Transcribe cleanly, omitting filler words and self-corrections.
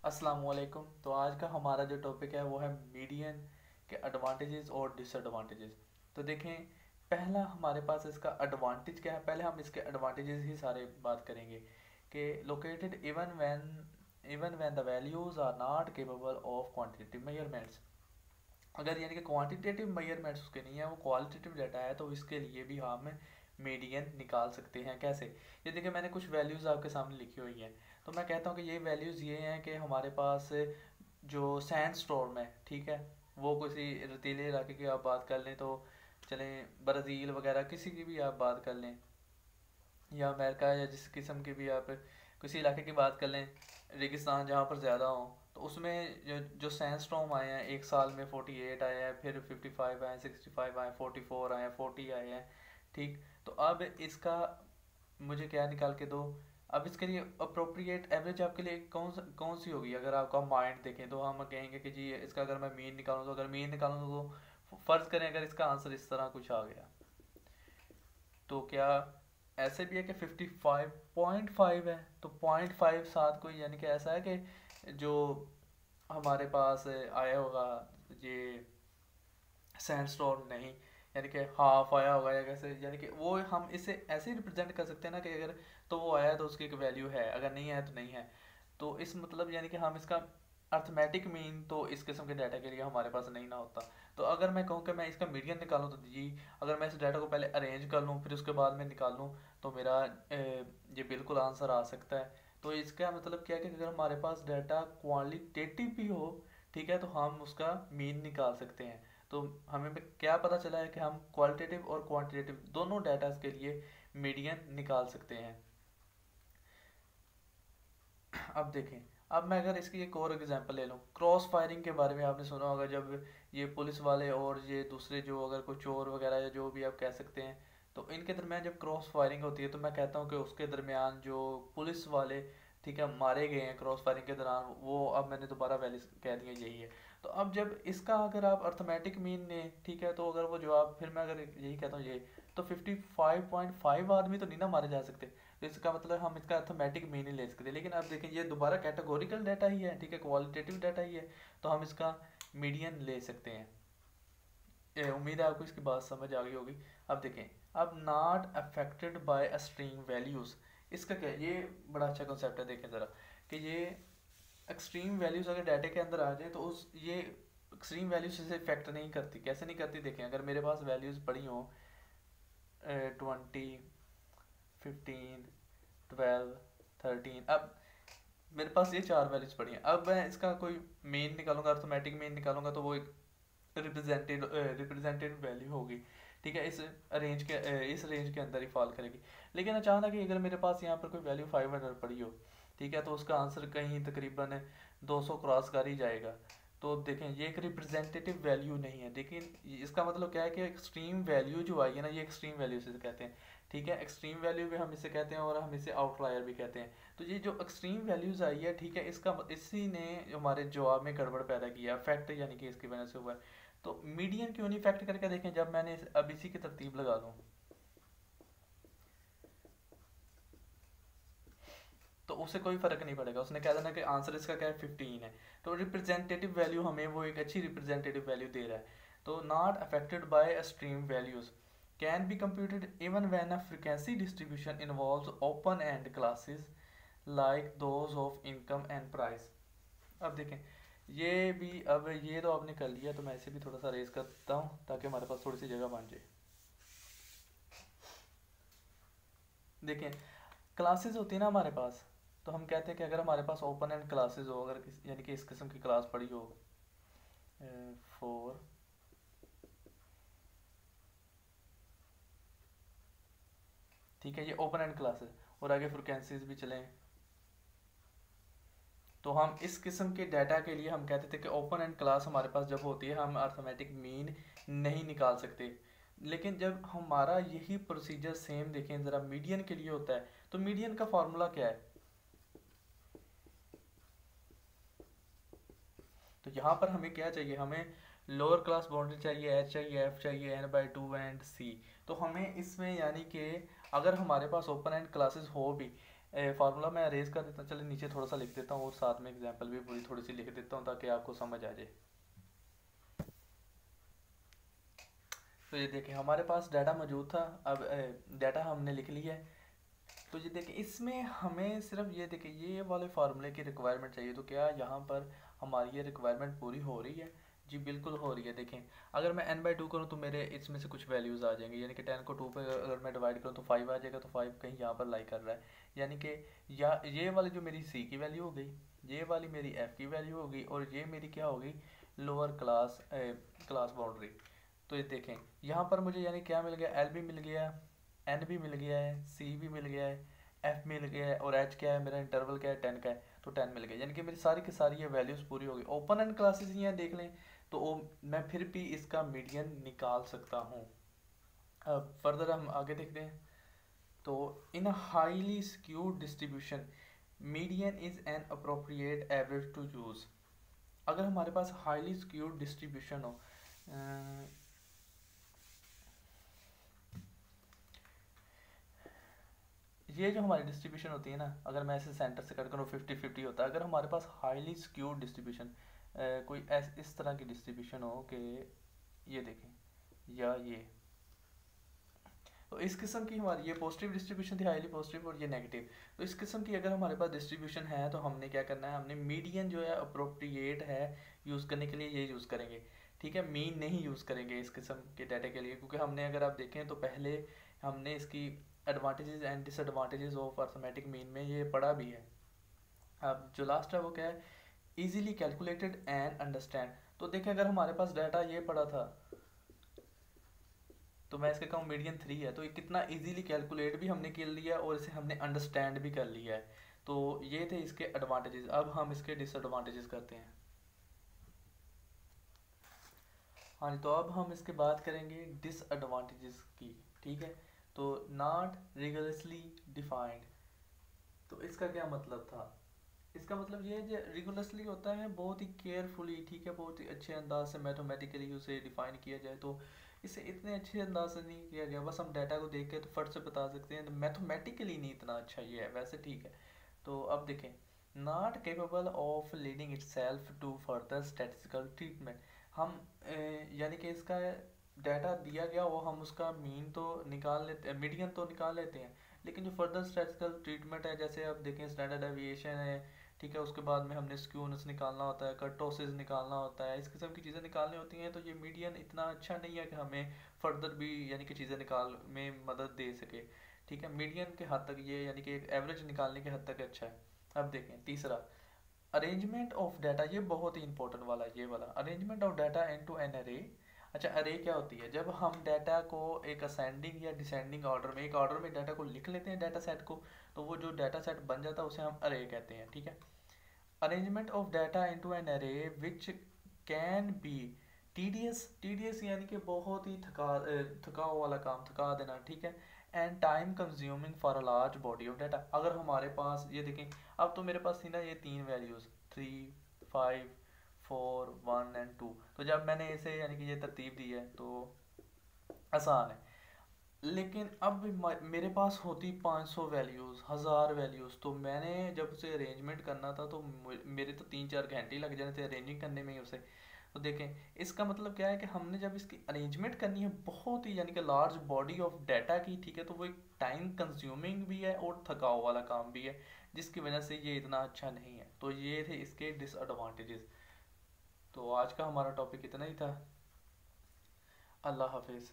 अस्सलामुअलैकुम। तो आज का हमारा जो टॉपिक है वो है मीडियन के एडवांटेजेस और डिसएडवांटेजेस। तो देखें, पहला हमारे पास इसका एडवांटेज क्या है। पहले हम इसके एडवांटेजेस ही सारे बात करेंगे कि located even when the values are not capable of quantitative measurements. अगर यानी कि क्वांटिटेटिव मेजरमेंट्स उसके नहीं है, वो क्वालिटेटिव डाटा है, तो इसके लिए भी हम मीडियन निकाल सकते हैं। कैसे? ये देखिए, मैंने कुछ वैल्यूज़ आपके सामने लिखी हुई हैं। तो मैं कहता हूँ कि ये वैल्यूज़ ये हैं कि हमारे पास जो सैंड स्टॉर्म है, ठीक है, वो किसी रेतीले इलाके की आप बात कर लें तो चलें, ब्राज़ील वगैरह किसी की भी आप बात कर लें, या अमेरिका, या जिस किस्म की भी आप किसी इलाके की बात कर लें, रेगिस्तान जहाँ पर ज़्यादा हो, तो उसमें जो सैंडस्टॉर्म आए हैं एक साल में 48 आए हैं, फिर 55 आए, 65 आए, 44 आए, 40 आए हैं। ठीक, तो अब इसका मुझे क्या निकाल के दो। अब इसके लिए अप्रोप्रिएट एवरेज आपके लिए कौन सी होगी? अगर आपका माइंड देखें तो हम कहेंगे कि जी इसका अगर मैं मीन निकालूँ, तो अगर मीन निकालूँ तो फ़र्ज़ करें अगर इसका आंसर इस तरह कुछ आ गया, तो क्या ऐसे भी है कि 55.5 है, तो 0.5 साथ कोई यानी कि ऐसा है कि जो हमारे पास आया होगा ये सैंडस्टोन नहीं, यानी कि हाफ आया होगा या कैसे, यानी कि वो हम इसे ऐसे ही रिप्रेजेंट कर सकते हैं ना कि अगर तो वो आया तो उसकी एक वैल्यू है, अगर नहीं आया तो नहीं है। तो इस मतलब यानी कि हम इसका अर्थमेटिक मीन तो इस किस्म के डाटा के लिए हमारे पास नहीं ना होता। तो अगर मैं कहूँ कि मैं इसका मीडियन निकालूँ तो जी, अगर मैं इस डाटा को पहले अरेंज कर लूँ फिर उसके बाद में निकालूँ, तो मेरा ये बिल्कुल आंसर आ सकता है। तो इसका मतलब क्या है कि अगर हमारे पास डाटा क्वालिटेटिव भी हो, ठीक है, तो हम उसका मीन निकाल सकते हैं। तो हमें क्या पता चला है कि हम क्वालिटेटिव और क्वांटिटेटिव दोनों डाटाज के लिए मीडियन निकाल सकते हैं। अब देखें, अब मैं अगर इसकी एक और एग्जांपल ले लूँ, क्रॉस फायरिंग के बारे में आपने सुना होगा। जब ये पुलिस वाले और ये दूसरे जो अगर कोई चोर वगैरह या जो भी आप कह सकते हैं, तो इनके दरमियान जब क्रॉस फायरिंग होती है, तो मैं कहता हूँ कि उसके दरमियान जो पुलिस वाले, ठीक है, मारे गए हैं क्रॉस फायरिंग के दौरान, वो अब मैंने दोबारा वैल्यू कह दिया यही है। तो अब जब इसका अगर आप अर्थमेटिक मीन ने, ठीक है, तो अगर वो जवाब फिर मैं अगर यही कहता हूँ ये, तो 55.5 आदमी तो नहीं ना मारे जा सकते। तो इसका मतलब हम इसका अर्थमेटिक मीनिंग ले सकते हैं। लेकिन अब देखें, ये दोबारा कैटेगोरिकल डाटा ही है, ठीक है, क्वालिटेटिव डाटा ही है, तो हम इसका मीडियन ले सकते हैं। उम्मीद है आपको इसकी बात समझ आ गई होगी। अब देखें, अब not affected by extreme values, इसका क्या है? ये बड़ा अच्छा कॉन्सेप्ट है। देखें ज़रा कि ये एक्सट्रीम वैल्यूज़ अगर डाटा के अंदर आ जाए तो उस ये एक्सट्रीम वैल्यूज से इफेक्ट नहीं करती। कैसे नहीं करती? देखें, अगर मेरे पास वैल्यूज़ पड़ी हों 20, 15, 12, 13, अब मेरे पास ये चार वैल्यूज पड़ी हैं। अब मैं इसका कोई मेन निकालूंगा, अर्थमेटिक मेन निकालूंगा, तो वो एक रिप्रेजेंटेड वैल्यू होगी, ठीक है, इस रेंज के अंदर ही फॉल करेगी। लेकिन अचानक ही अगर मेरे पास यहाँ पर कोई वैल्यू 500 पड़ी हो, ठीक है, तो उसका आंसर कहीं तकरीबन 200 क्रॉस कर ही जाएगा। तो देखें, ये एक रिप्रेजेंटेटिव वैल्यू नहीं है। लेकिन इसका मतलब क्या है कि एक्सट्रीम वैल्यू जो आई है ना, ये एक्सट्रीम वैल्यू से कहते हैं, ठीक है, एक्सट्रीम वैल्यू भी हम इसे कहते हैं और हम इसे आउटलायर भी कहते हैं। तो ये जो एक्सट्रीम वैल्यूज आई है, ठीक है, इसका इसी ने हमारे जवाब में गड़बड़ पैदा किया, फैक्ट यानी कि इसकी वजह से हुआ है। तो मीडियन क्यों नहीं फैक्ट करके देखें, जब मैंने अब इसी की तरतीब लगा दूं, तो उसे कोई फर्क नहीं पड़ेगा, उसने कह देना कि आंसर इसका क्या है, 15 है। तो रिप्रेजेंटेटिव वैल्यू हमें वो एक अच्छी रिप्रेजेंटेटिव वैल्यू दे रहा है। तो not affected by extreme values can be computed even when a frequency distribution involves open and classes like those of income and price. अब देखें, ये भी, अब ये तो आपने कर लिया, तो मैं इसे भी थोड़ा सा रेज करता हूँ ताकि हमारे पास थोड़ी सी जगह बन जाए। देखें, क्लासेस होती है ना हमारे पास, तो हम कहते हैं कि अगर हमारे पास ओपन एंड क्लासेस हो, अगर यानी कि इस किस्म की क्लास पड़ी हो, 4, ठीक है, ये ओपन एंड क्लासेस, और आगे फ्रिक्वेंसीज भी चलें, तो हम इस किस्म के डाटा के लिए हम कहते थे कि ओपन एंड क्लास हमारे पास जब होती है, हम अर्थमेटिक मीन नहीं निकाल सकते। लेकिन जब हमारा यही प्रोसीजर सेम देखें ज़रा मीडियन के लिए होता है, तो मीडियन का फार्मूला क्या है? तो यहाँ पर हमें क्या चाहिए? हमें लोअर क्लास बाउंड्री चाहिए, एच चाहिए, एफ चाहिए, n/2 एंड सी। तो हमें इसमें यानी कि अगर हमारे पास ओपन एंड क्लासेस हो भी, फार्मूला मैं अरेज कर देता हूँ, चलिए नीचे थोड़ा सा लिख देता हूँ और साथ में एग्जांपल भी पूरी थोड़ी सी लिख देता हूँ ताकि आपको समझ आ जाए। तो ये देखिए हमारे पास डाटा मौजूद था, अब डाटा हमने लिख लिया है। तो ये देखिए इसमें हमें सिर्फ ये देखिए ये वाले फार्मूले की रिक्वायरमेंट चाहिए, तो क्या यहाँ पर हमारी ये रिक्वायरमेंट पूरी हो रही है? जी बिल्कुल हो रही है। देखें अगर मैं n/2 करूँ तो मेरे इसमें से कुछ वैल्यूज़ आ जाएंगी, यानी कि 10 को 2 पे अगर मैं डिवाइड करूँ तो 5 आ जाएगा, तो 5 कहीं यहाँ पर लाई कर रहा है, यानी कि या ये वाली जो मेरी c की वैल्यू हो गई, ये वाली मेरी f की वैल्यू होगी, और ये मेरी क्या होगी, लोअर क्लास बाउंड्री। तो ये देखें यहाँ पर मुझे यानी क्या मिल गया, एल भी मिल गया, एन भी मिल गया है, सी भी मिल गया है, एफ मिल गया है, और एच क्या है, मेरा इंटरवल क्या है, 10 का है, तो 10 मिल गया, यानी कि मेरी सारी की सारी ये वैल्यूज़ पूरी हो गई। ओपन एंड क्लासेस यहाँ देख लें तो मैं फिर भी इसका मीडियन निकाल सकता हूँ। अब फर्दर हम आगे देखते हैं। तो in highly skewed distribution median is an appropriate average to use. अगर हमारे पास हाईली स्क्यूड डिस्ट्रीब्यूशन हो, ये जो हमारी डिस्ट्रीब्यूशन होती है ना, अगर मैं ऐसे सेंटर से कट करूँ 50-50 होता है। अगर हमारे पास हाईली स्क्यूड डिस्ट्रीब्यूशन कोई इस तरह की डिस्ट्रीब्यूशन हो कि ये देखें या ये, तो इस किस्म की हमारी ये पॉजिटिव डिस्ट्रीब्यूशन थी, हाईली पॉजिटिव, और ये नेगेटिव। तो इस किस्म की अगर हमारे पास डिस्ट्रीब्यूशन है तो हमने क्या करना है, हमने मीडियन जो है अप्रोप्रिएट है यूज़ करने के लिए ये यूज़ करेंगे, ठीक है। मीन नहीं यूज़ करेंगे इस किस्म के डाटा के लिए, क्योंकि हमने अगर आप देखें तो पहले हमने इसकी advantages and disadvantages of arithmetic mean में ये पढ़ा भी है। अब जो लास्ट है वो क्या है, इजीली कैलकुलेटेड एंड अंडरस्टैंड। तो देखें अगर हमारे पास डाटा ये पड़ा था तो मैं इसके कहूँ मीडियन 3 है, तो ये कितना इजीली कैलकुलेट भी हमने कर लिया और इसे हमने अंडरस्टैंड भी कर लिया है। तो ये थे इसके एडवांटेजेस। अब हम इसके डिसएडवांटेजेस करते हैं। हाँ जी, तो अब हम इसके बात करेंगे डिसएडवांटेजेस की, ठीक है। तो नॉट रिगरसली डिफाइंड, तो इसका क्या मतलब था? इसका मतलब ये जो रिगुलसली होता है बहुत ही केयरफुली, ठीक है, बहुत ही अच्छे अंदाज से मैथमेटिकली उसे डिफाइन किया जाए, तो इसे इतने अच्छे अंदाज से नहीं किया गया। बस हम डाटा को देख के तो फट से बता सकते हैं, तो मैथमेटिकली नहीं इतना अच्छा ये है, वैसे ठीक है। तो अब देखें, not capable of leading itself to further statistical treatment. हम यानी कि इसका डाटा दिया गया वो हम उसका मीन तो निकाल लेते, मीडियन तो निकाल लेते हैं, लेकिन जो फर्दर स्टैटिस्टिकल ट्रीटमेंट है, जैसे आप देखें स्टैंडर्ड डेविएशन है, ठीक है, उसके बाद में हमने स्क्यूनेस निकालना होता है, कर्टोसिस निकालना होता है, इस किस्म की चीज़ें निकालनी होती हैं, तो ये मीडियन इतना अच्छा नहीं है कि हमें फर्दर भी यानी कि चीज़ें निकाल में मदद दे सके, ठीक है। मीडियन के हद तक ये यानी कि एक एवरेज निकालने के हद तक अच्छा है। अब देखें तीसरा, अरेंजमेंट ऑफ डाटा, ये बहुत ही इंपॉर्टेंट वाला है, ये वाला arrangement of data into an array. अच्छा, अरे क्या होती है? जब हम डाटा को एक असेंडिंग या डिसेंडिंग ऑर्डर में, एक ऑर्डर में डाटा को लिख लेते हैं डाटा सेट को, तो वो जो डाटा सेट बन जाता है उसे हम अरे कहते हैं, ठीक है। Arrangement of data into an array which can be TDS, TDS यानी कि बहुत ही थकाव वाला काम, थका देना, ठीक है, and time consuming for a large body of data. अगर हमारे पास ये देखें, अब तो मेरे पास थी ना ये तीन वैल्यूज़ 3, 5, 4, 1 एंड 2, तो जब मैंने इसे यानी कि ये तरतीब दी है तो आसान है। लेकिन अब मेरे पास होती 500 वैल्यूज़, 1000 वैल्यूज़, तो मैंने जब उसे अरेंजमेंट करना था तो मेरे तो 3-4 घंटे ही लग जाने थे अरेंजिंग करने में ही उसे। तो देखें इसका मतलब क्या है कि हमने जब इसकी अरेंजमेंट करनी है बहुत ही यानी कि लार्ज बॉडी ऑफ डाटा की, ठीक है, तो वो एक टाइम कंज्यूमिंग भी है और थकाव वाला काम भी है, जिसकी वजह से ये इतना अच्छा नहीं है। तो ये थे इसके डिसएडवांटेजेस। तो आज का हमारा टॉपिक इतना ही था। अल्लाह हाफिज़।